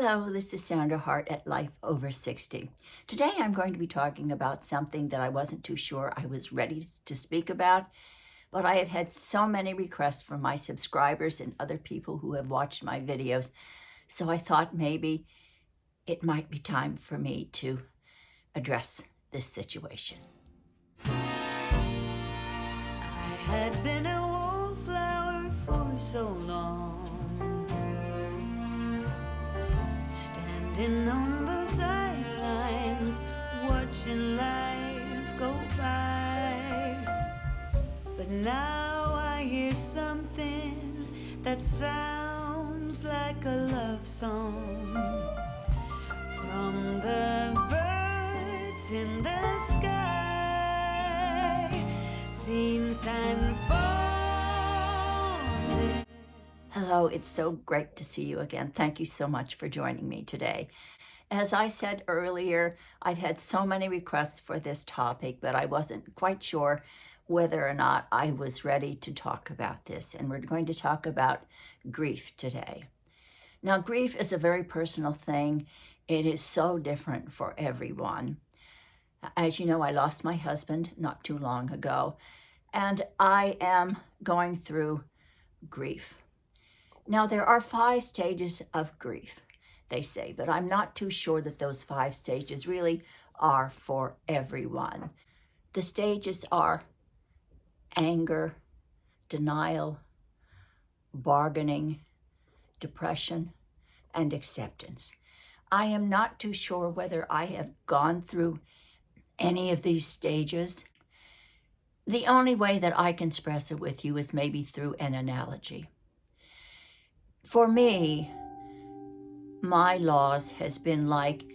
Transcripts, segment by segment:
Hello, this is Sandra Hart at Life Over 60. Today I'm going to be talking about something that I wasn't too sure I was ready to speak about, but I have had so many requests from my subscribers and other people who have watched my videos, so I thought maybe it might be time for me to address this situation. I had been a wallflower for so long, standing on the sidelines, watching life go by. But now I hear something that sounds like a love song from the birds in the sky. Seems I'm falling. Hello, it's so great to see you again. Thank you so much for joining me today. As I said earlier, I've had so many requests for this topic, but I wasn't quite sure whether or not I was ready to talk about this. And we're going to talk about grief today. Now, grief is a very personal thing. It is so different for everyone. As you know, I lost my husband not too long ago, and I am going through grief. Now, there are 5 stages of grief, they say, but I'm not too sure that those 5 stages really are for everyone. The stages are anger, denial, bargaining, depression, and acceptance. I am not too sure whether I have gone through any of these stages. The only way that I can express it with you is maybe through an analogy. For me, my loss has been like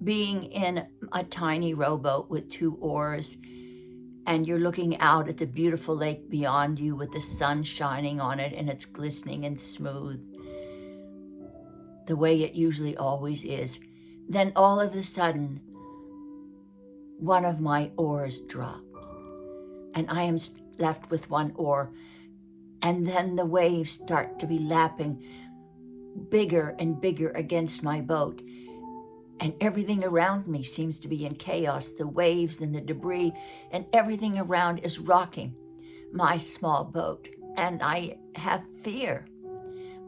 being in a tiny rowboat with 2 oars, and you're looking out at the beautiful lake beyond you with the sun shining on it, and it's glistening and smooth, the way it usually always is. Then all of a sudden, one of my oars drops, and I am left with 1 oar, and then the waves start to be lapping bigger and bigger against my boat, and everything around me seems to be in chaos. The waves and the debris and everything around is rocking my small boat, and I have fear.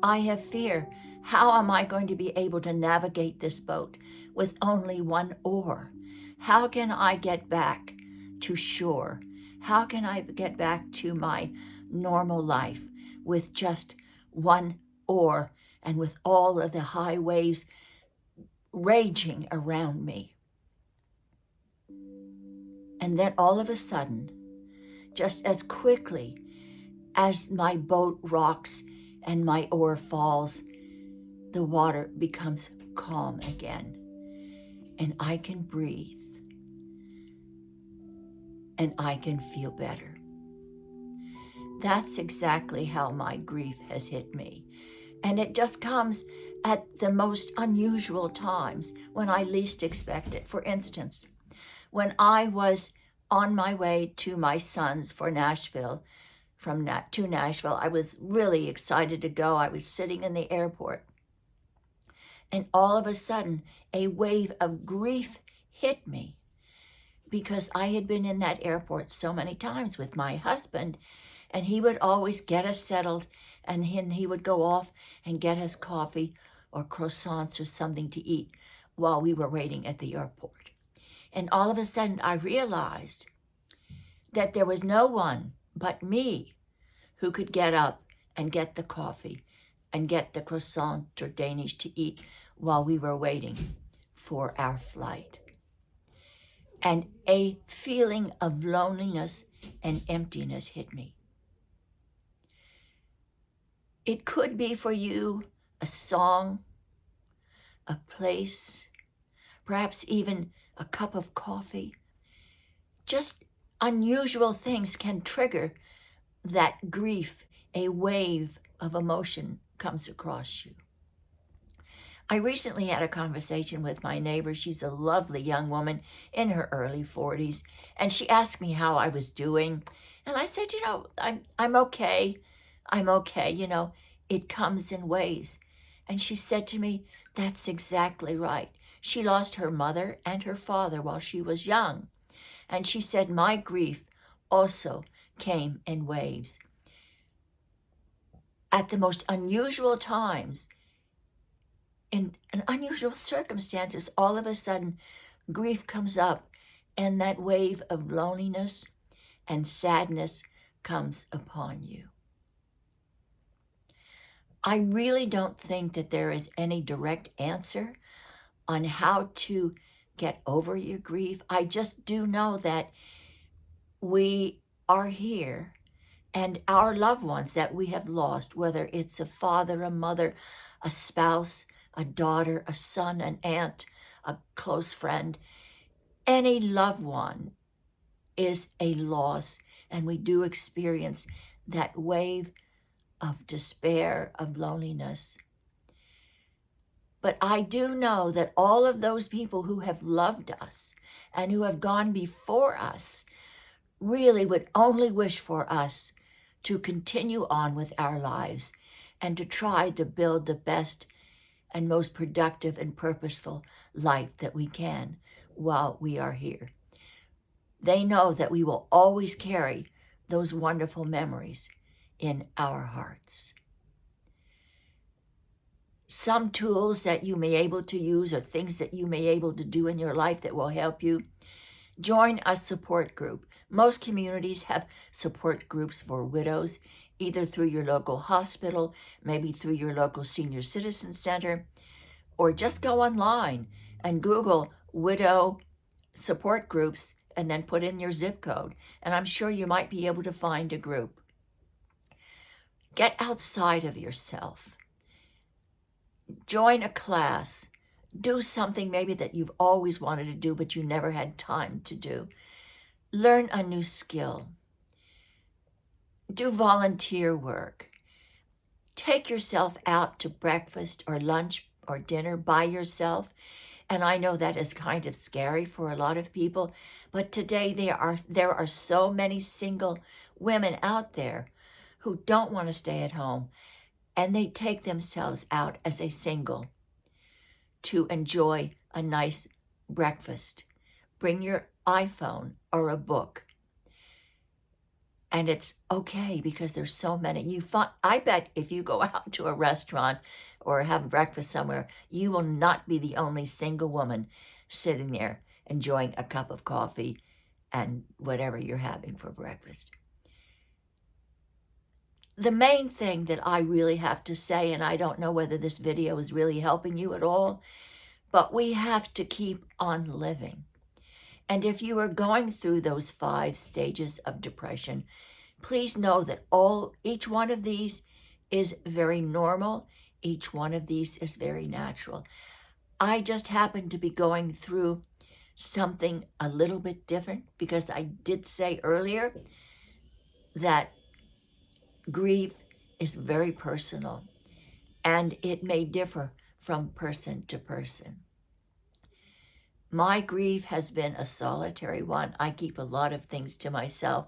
I have fear. How am I going to be able to navigate this boat with only 1 oar? How can I get back to shore? How can I get back to my normal life with just 1 oar and with all of the high waves raging around me? And then all of a sudden, just as quickly as my boat rocks and my oar falls, the water becomes calm again, and I can breathe, and I can feel better. That's exactly how my grief has hit me. And it just comes at the most unusual times when I least expect it. For instance, when I was on my way to my sons for Nashville, to Nashville, I was really excited to go. I was sitting in the airport, and all of a sudden, a wave of grief hit me because I had been in that airport so many times with my husband, and he would always get us settled, and he would go off and get us coffee or croissants or something to eat while we were waiting at the airport. And all of a sudden, I realized that there was no one but me who could get up and get the coffee and get the croissant or Danish to eat while we were waiting for our flight. And a feeling of loneliness and emptiness hit me. It could be for you a song, a place, perhaps even a cup of coffee. Just unusual things can trigger that grief. A wave of emotion comes across you. I recently had a conversation with my neighbor. She's a lovely young woman in her early 40s, and she asked me how I was doing. And I said, I'm okay. I'm okay. It comes in waves. And she said to me, That's exactly right. She lost her mother and her father while she was young. And she said, my grief also came in waves. At the most unusual times, in unusual circumstances, all of a sudden, grief comes up, and that wave of loneliness and sadness comes upon you. I really don't think that there is any direct answer on how to get over your grief. I just do know that we are here, and our loved ones that we have lost, whether it's a father, a mother, a spouse, a daughter, a son, an aunt, a close friend, any loved one is a loss, and we do experience that wave of despair, of loneliness. But I do know that all of those people who have loved us and who have gone before us really would only wish for us to continue on with our lives and to try to build the best and most productive and purposeful life that we can while we are here. They know that we will always carry those wonderful memories in our hearts. Some tools that you may be able to use or things that you may be able to do in your life that will help you. Join a support group. Most communities have support groups for widows, either through your local hospital, maybe through your local senior citizen center, or just go online and Google widow support groups and then put in your zip code. And I'm sure you might be able to find a group. Get outside of yourself. Join a class. Do something maybe that you've always wanted to do, but you never had time to do. Learn a new skill. Do volunteer work. Take yourself out to breakfast or lunch or dinner by yourself. And I know that is kind of scary for a lot of people, but today there are so many single women out there who don't want to stay at home, and they take themselves out as a single to enjoy a nice breakfast. Bring your iPhone or a book. And it's okay because there's so many. I bet if you go out to a restaurant or have breakfast somewhere, you will not be the only single woman sitting there enjoying a cup of coffee and whatever you're having for breakfast. The main thing that I really have to say, and I don't know whether this video is really helping you at all, but we have to keep on living. And if you are going through those 5 stages of depression, please know that each one of these is very normal. Each one of these is very natural. I just happen to be going through something a little bit different because I did say earlier that grief is very personal and it may differ from person to person. My grief has been a solitary one. I keep a lot of things to myself,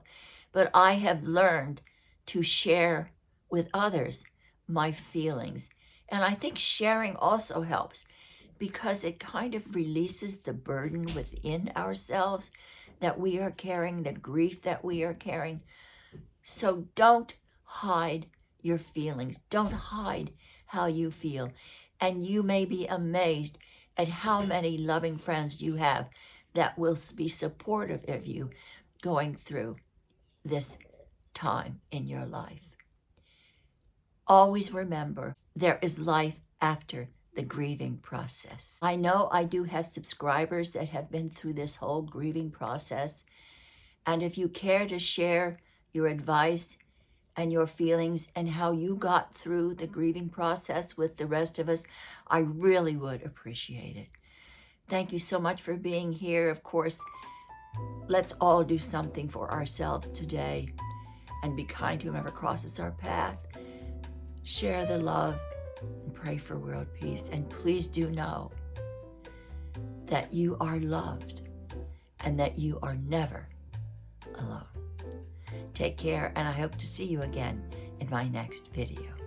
but I have learned to share with others my feelings. And I think sharing also helps because it kind of releases the burden within ourselves that we are carrying, the grief that we are carrying. So don't hide your feelings. Don't hide how you feel. And you may be amazed at how many loving friends you have that will be supportive of you going through this time in your life. Always remember, there is life after the grieving process. I know I do have subscribers that have been through this whole grieving process. And if you care to share your advice and your feelings and how you got through the grieving process with the rest of us, I really would appreciate it. Thank you so much for being here. Of course, let's all do something for ourselves today and be kind to whomever crosses our path. Share the love and pray for world peace. And please do know that you are loved and that you are never alone. Take care, and I hope to see you again in my next video.